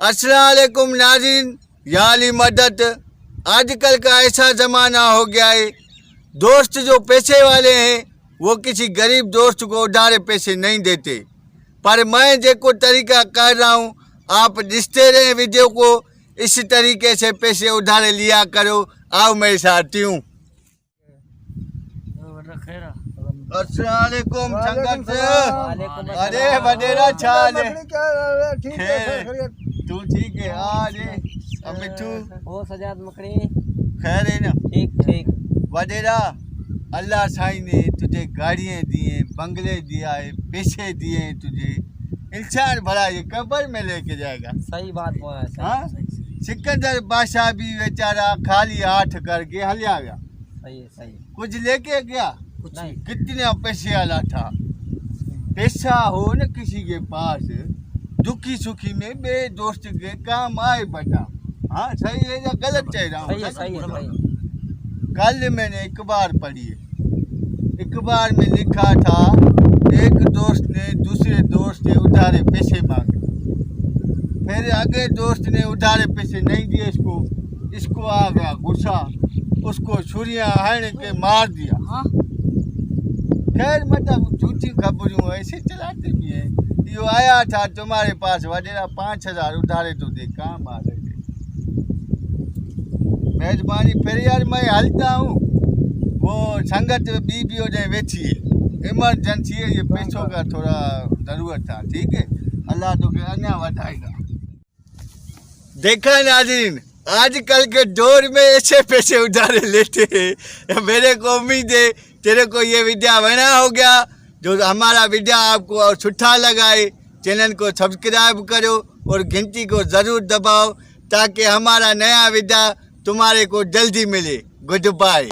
अस्सलाम वालेकुम नाज़रीन, या अली मदद। आजकल का ऐसा ज़माना हो गया है, दोस्त जो पैसे वाले हैं वो किसी गरीब दोस्त को उधारे पैसे नहीं देते। पर मैं जो तरीका कर रहा हूँ, आप दिखते रहे वीडियो को, इस तरीके से पैसे उधारे लिया करो। आओ मेरे साथ हूँ। अस्सलाम वालेकुम संगत। अरे वडेरा छाल तू ठीक है? अरे अब मिठू ओ सजाद मकड़ी खैर है ना? ठीक ठीक। वडेरा, अल्लाह साईं ने तुझे गाड़ियाँ दी हैं, बंगले दिया है, पैसे दिए हैं तुझे। इंसान भला ये कब्र में लेके जाएगा? सही बात बोला है। हाँ, सिकंदर बादशाह भी बेचारा खाली हाथ करके हलिया गया। सही है सही है। कुछ लेके गया? कुछ नहीं। कितने पैसे वाला था। पैसा हो न किसी के पास, दुखी सुखी में बे दोस्त के काम आए बेटा। हाँ सही है या गलत कह रहा हूँ? सही है सही है सही। कल मैंने अखबार पढ़ी है, अखबार में लिखा था एक दोस्त ने दूसरे दोस्त से उधारे पैसे मांगे, फिर आगे दोस्त ने उधारे पैसे नहीं दिए इसको आ गया गुस्सा, उसको छुरियां हाड़ के मार दिया। हाँ? खैर मतलब झूठी खबरों ऐसे चलाते भी हैं। यो आया था तुम्हारे पास वडेरा 5,000 उधारे तो दे, काम आ गए थे। मेहरबानी। फिर यार मैं हलता हूँ, वो संगत बीबी हो जाए बैठी है, इमरजेंसी है, ये पैसों का थोड़ा ज़रूरत था। ठीक है, अल्लाह तो अन्या बताएगा। देखा नाज़रीन, आजकल के दौर में ऐसे पैसे उधारे लेते हैं। मेरे को उम्मीद है तेरे को ये वीडियो बना हो गया। जो हमारा वीडियो आपको अच्छा लगा है, चैनल को सब्सक्राइब करो और घंटी को ज़रूर दबाओ ताकि हमारा नया वीडियो तुम्हारे को जल्दी मिले। Good bye.